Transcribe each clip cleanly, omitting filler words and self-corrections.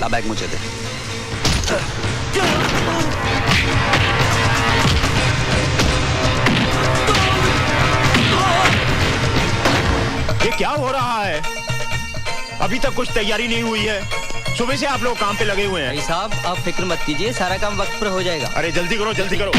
ला bag मुझे दे। ये क्या हो रहा है? अभी तक कुछ तैयारी नहीं हुई है। सुबह से आप लोग काम पे लगे हुए हैं। भाई साहब आप फिक्र मत कीजिए, सारा काम वक्त पर हो जाएगा। अरे जल्दी करो, जल्दी करो।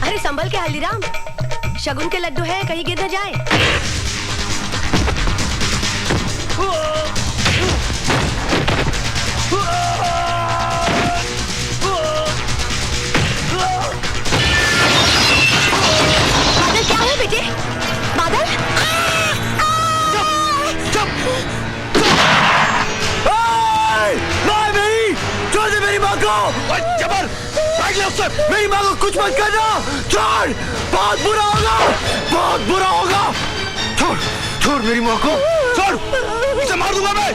अरे संभल के हल्दीराम, शगुन के लड्डू है, कहीं गिर न जाए। बादल क्या है बेटे? बादल? छोड़ दे मेरी माँ को! जबर! मेरी माँ को कुछ मत करना! छोड़! बहुत बुरा होगा! बहुत बुरा होगा! छोड़! छोड़ मेरी माँ को! छोड़! इसे मार दूंगा मैं!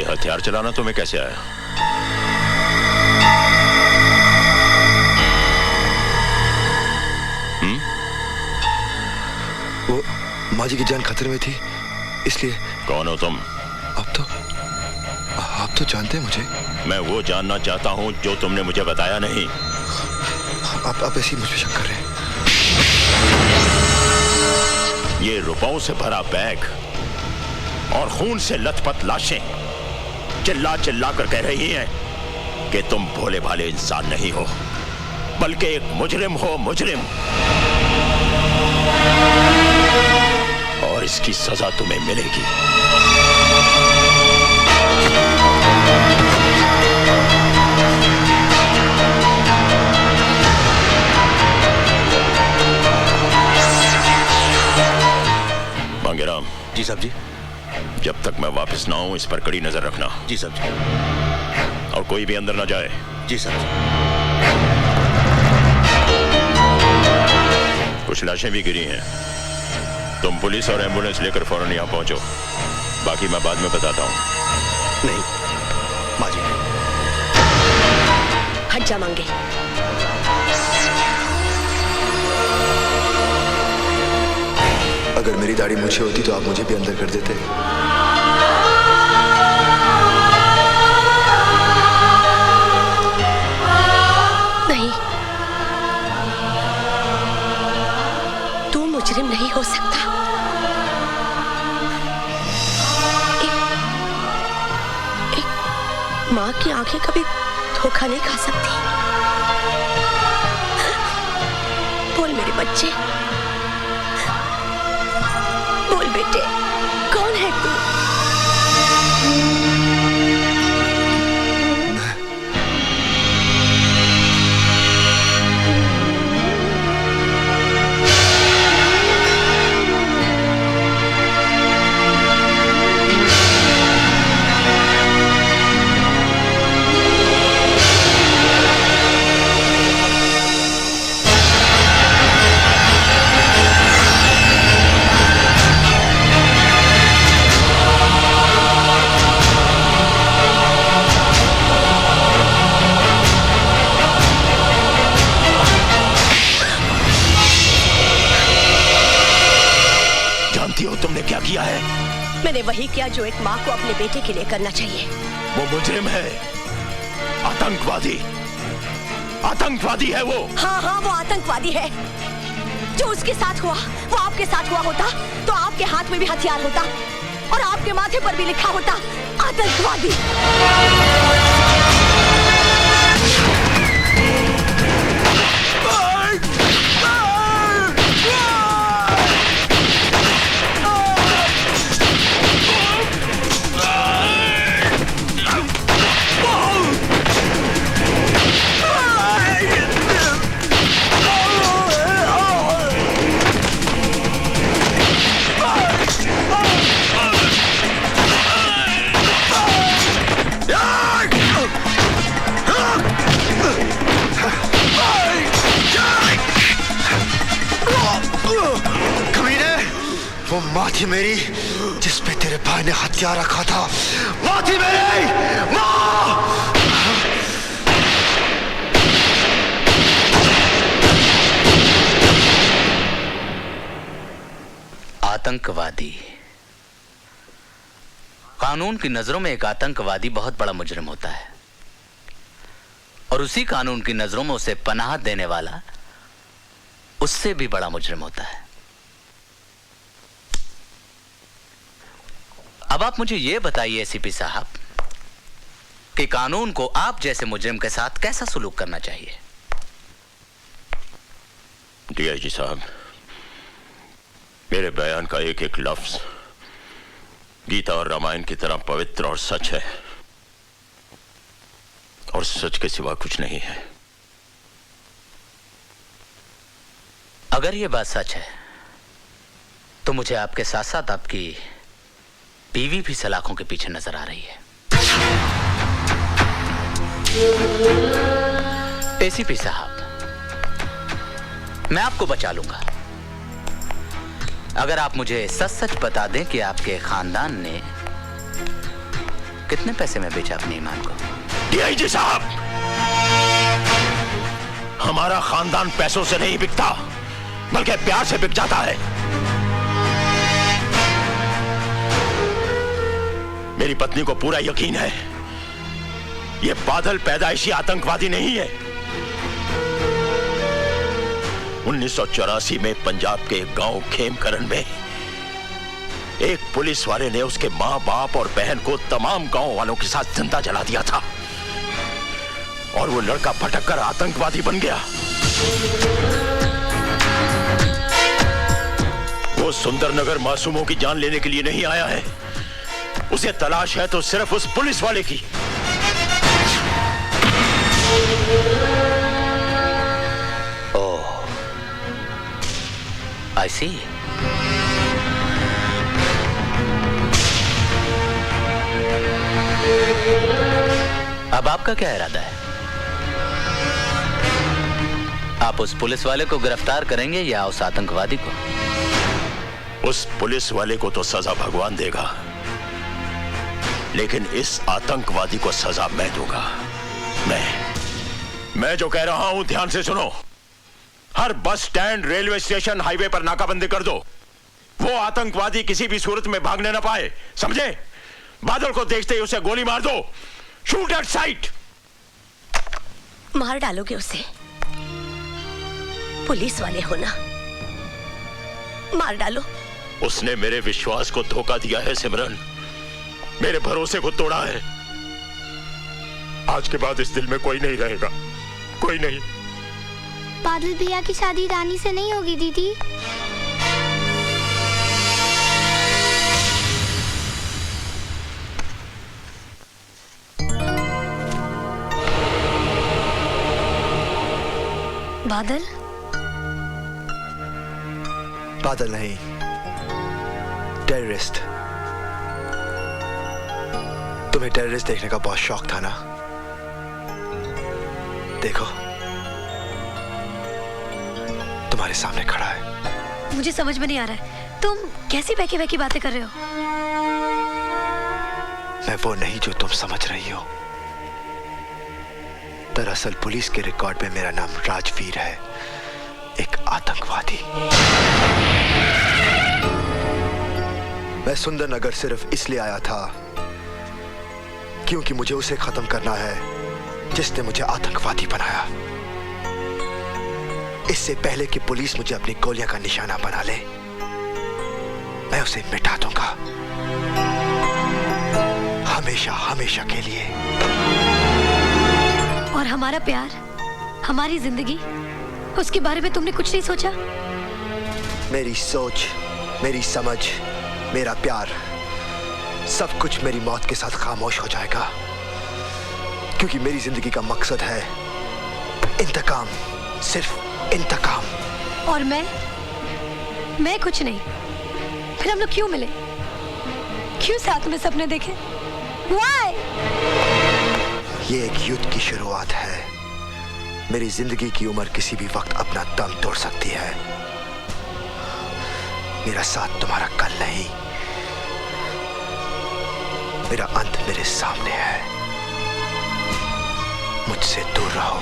हथियार चलाना तुम्हें कैसे आया? वो माँ जी की जान खतरे में थी, इसलिए। कौन हो तुम? आप तो जानते हैं मुझे। मैं वो जानना चाहता हूं जो तुमने मुझे बताया नहीं। आप ऐसी मुझ पे शक कर रहे हैं? ये रुपयों से भरा बैग और खून से लथपथ लाशें चिल्ला चिल्ला कर कह रही हैं कि तुम भोले भाले इंसान नहीं हो, बल्कि एक मुजरिम हो, मुजरिम। और इसकी सजा तुम्हें मिलेगी। मांगेराम। जी साहब जी। जब तक मैं वापस ना आऊं इस पर कड़ी नजर रखना। जी साहब जी। और कोई भी अंदर ना जाए। जी साहब जी। कुछ लाशें भी गिरी हैं। तुम पुलिस और एम्बुलेंस लेकर फौरन यहाँ पहुंचो, बाकी मैं बाद में बताता हूँ। नहीं माँ जी नहीं। हट जा मांगे। अगर मेरी दाढ़ी मूछें होती तो आप मुझे भी अंदर कर देते। नहीं, तू मुजरिम नहीं हो सकता। एक माँ की आंखें कभी धोखा नहीं खा सकती। बोल मेरे बच्चे, बोल बेटे, कौन है तू? क्या किया है? मैंने वही किया जो एक माँ को अपने बेटे के लिए करना चाहिए। वो मुजरिम है, आतंकवादी, आतंकवादी है वो। हाँ हाँ, वो आतंकवादी है। जो उसके साथ हुआ वो आपके साथ हुआ होता तो आपके हाथ में भी हथियार होता और आपके माथे पर भी लिखा होता आतंकवादी। माँ थी मेरी जिस पे तेरे भाई ने हथियार रखा था। माँ थी मेरी, माँ। आतंकवादी। कानून की नजरों में एक आतंकवादी बहुत बड़ा मुजरिम होता है और उसी कानून की नजरों में उसे पनाह देने वाला उससे भी बड़ा मुजरिम होता है। अब आप मुझे यह बताइए एसीपी साहब कि कानून को आप जैसे मुजरिम के साथ कैसा सुलूक करना चाहिए? डीआईजी साहब, मेरे बयान का एक एक लफ्ज गीता और रामायण की तरह पवित्र और सच है और सच के सिवा कुछ नहीं है। अगर यह बात सच है तो मुझे आपके साथ साथ आपकी बीवी भी सलाखों के पीछे नजर आ रही है। एसीपी साहब, मैं आपको बचा लूंगा अगर आप मुझे सच सच बता दें कि आपके खानदान ने कितने पैसे में बेचा अपने ईमान को। डीआईजी साहब, हमारा खानदान पैसों से नहीं बिकता बल्कि प्यार से बिक जाता है। मेरी पत्नी को पूरा यकीन है ये बादल पैदाइशी आतंकवादी नहीं है। 1984 में पंजाब के गांव खेमकरण में एक पुलिस वाले ने उसके मां बाप और बहन को तमाम गांव वालों के साथ जिंदा जला दिया था और वो लड़का भटक कर आतंकवादी बन गया। वो सुंदरनगर मासूमों की जान लेने के लिए नहीं आया है, उसे तलाश है तो सिर्फ उस पुलिस वाले की। I see. अब आपका क्या इरादा है? आप उस पुलिस वाले को गिरफ्तार करेंगे या उस आतंकवादी को? उस पुलिस वाले को तो सजा भगवान देगा, लेकिन इस आतंकवादी को सजा मैं दूंगा। मैं जो कह रहा हूं ध्यान से सुनो। हर bus stand, railway station, highway पर नाकाबंदी कर दो। वो आतंकवादी किसी भी सूरत में भागने ना पाए, समझे? बादल को देखते ही उसे गोली मार दो। Shoot at site. मार डालोगे उसे? पुलिस वाले हो ना, मार डालो। उसने मेरे विश्वास को धोखा दिया है सिमरन, मेरे भरोसे को तोड़ा है। आज के बाद इस दिल में कोई नहीं रहेगा, कोई नहीं। बादल भैया की शादी रानी से नहीं होगी दीदी। बादल? बादल नहीं, टेररिस्ट। तुम्हें टेररिस्ट देखने का बहुत शौक था ना? देखो, तुम्हारे सामने खड़ा है। मुझे समझ में नहीं आ रहा है, तुम कैसी बहकी बहकी बातें कर रहे हो? मैं वो नहीं जो तुम समझ रही हो। दरअसल पुलिस के रिकॉर्ड में मेरा नाम राजवीर है, एक आतंकवादी। मैं सुंदरनगर सिर्फ इसलिए आया था क्योंकि मुझे उसे खत्म करना है जिसने मुझे आतंकवादी बनाया। इससे पहले कि पुलिस मुझे अपनी गोलियां का निशाना बना ले, मैं उसे मिटा दूंगा, हमेशा हमेशा के लिए। और हमारा प्यार, हमारी जिंदगी, उसके बारे में तुमने कुछ नहीं सोचा? मेरी सोच, मेरी समझ, मेरा प्यार, सब कुछ मेरी मौत के साथ खामोश हो जाएगा, क्योंकि मेरी जिंदगी का मकसद है इंतकाम, सिर्फ इंतकाम। और मैं कुछ नहीं। फिर हम लोग क्यों मिले? क्यों साथ में सपने देखे? Why? ये एक युद्ध की शुरुआत है। मेरी जिंदगी की उम्र किसी भी वक्त अपना दम तोड़ सकती है। मेरा साथ तुम्हारा कल नहीं, मेरा अंत मेरे सामने है। मुझसे दूर रहो।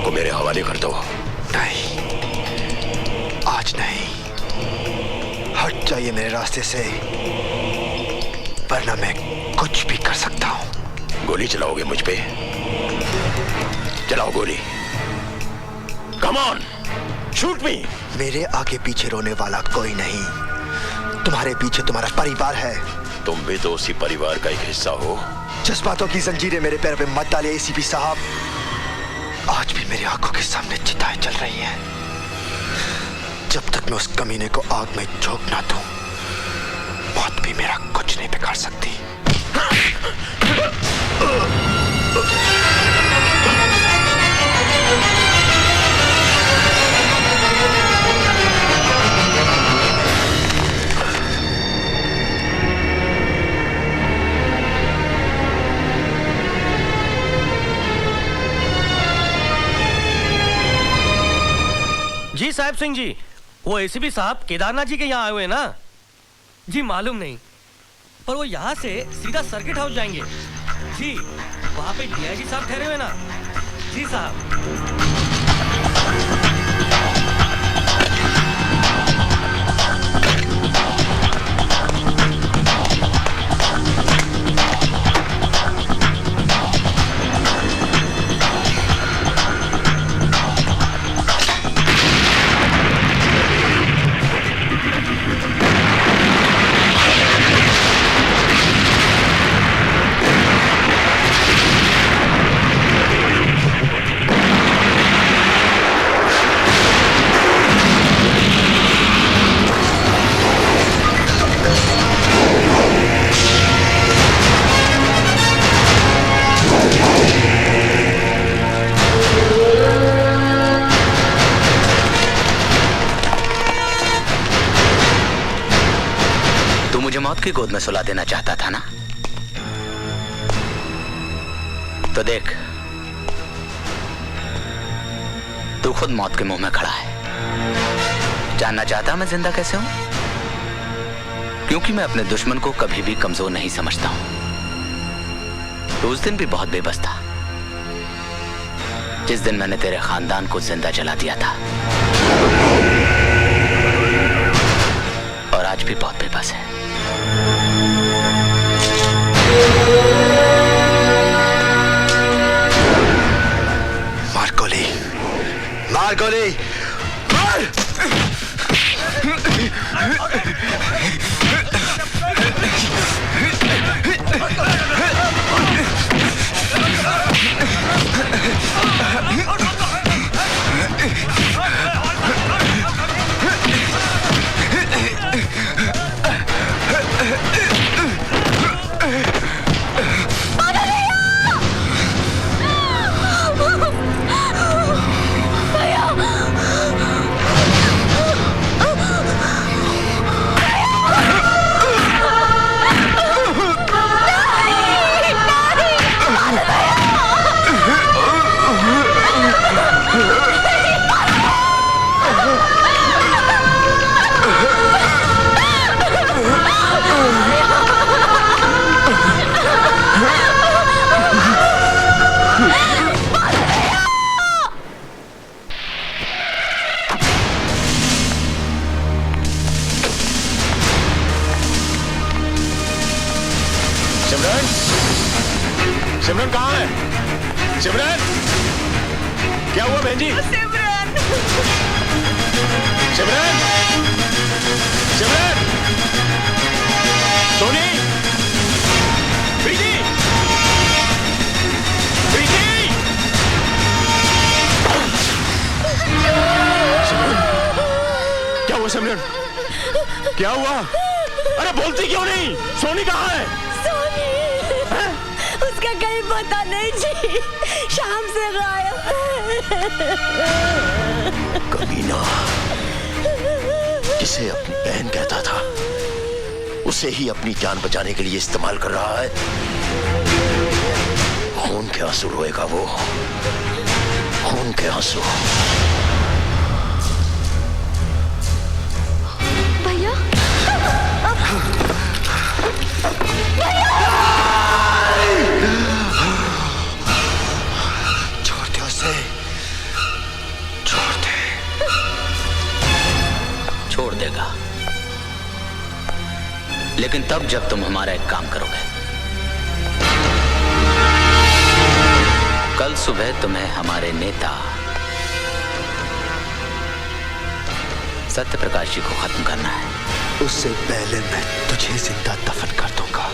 मेरे हवाले कर दो। नहीं, आज नहीं। हट जाइए मेरे रास्ते से, वरना मैं कुछ भी कर सकता हूं। गोली चलाओगे मुझ पे? चलाओ गोली। कम ऑन, शूट मी। मेरे आगे पीछे रोने वाला कोई नहीं। तुम्हारे पीछे तुम्हारा परिवार है। तुम भी तो उसी परिवार का एक हिस्सा हो। जज्बातों की जंजीरें मेरे पैर पे मत डालिए एसीपी साहब। आज भी मेरी आंखों के सामने चिताएं जल रही हैं। जब तक मैं उस कमीने को आग में झोंक ना दूं, मौत भी मेरा कुछ नहीं बिगाड़ सकती। जी साहब सिंह जी, वो एसीपी साहब केदारनाथ जी के यहाँ आए हुए हैं ना? जी मालूम नहीं, पर वो यहाँ से सीधा सर्किट हाउस जाएंगे। जी वहाँ पे डीआईजी साहब ठहरे हुए ना? जी साहब। मौत की गोद में सुला देना चाहता था ना? तो देख, तू खुद मौत के मुंह में खड़ा है। जानना चाहता मैं जिंदा कैसे हूं? क्योंकि मैं अपने दुश्मन को कभी भी कमजोर नहीं समझता हूं। तो उस दिन भी बहुत बेबस था जिस दिन मैंने तेरे खानदान को जिंदा जला दिया था, और आज भी बहुत बेबस है। मार गोली, मार गोली, मार! सिमरन कहाँ है? सिमरन, क्या हुआ बहन जी? सिमरन, सिमरन, सिमरन, सोनी, प्रीति, प्रीति, सिमरन, सिमरन, क्या हुआ? अरे बोलती क्यों नहीं? सोनी कहाँ है? सोनी उसका कहीं पता नहीं जी, शाम से गायब है। कमीना, जिसे अपनी बहन कहता था उसे ही अपनी जान बचाने के लिए इस्तेमाल कर रहा है। खून के आंसू रोएगा वो, खून के आंसू। भैया छोड़ दे उसे, छोड़ दे। छोड़ देगा, लेकिन तब जब तुम हमारा एक काम करोगे। कल सुबह तुम्हें हमारे नेता सत्य प्रकाश जी को खत्म करना है। उससे पहले मैं तुझे जिंदा दफन कर दूंगा।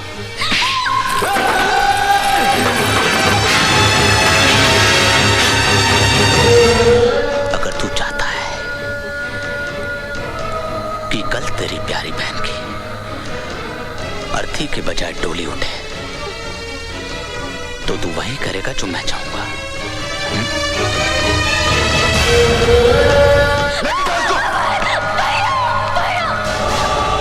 अगर तू चाहता है कि कल तेरी प्यारी बहन की अर्थी के बजाय डोली उठे, तो तू वही करेगा जो मैं चाहूंगा।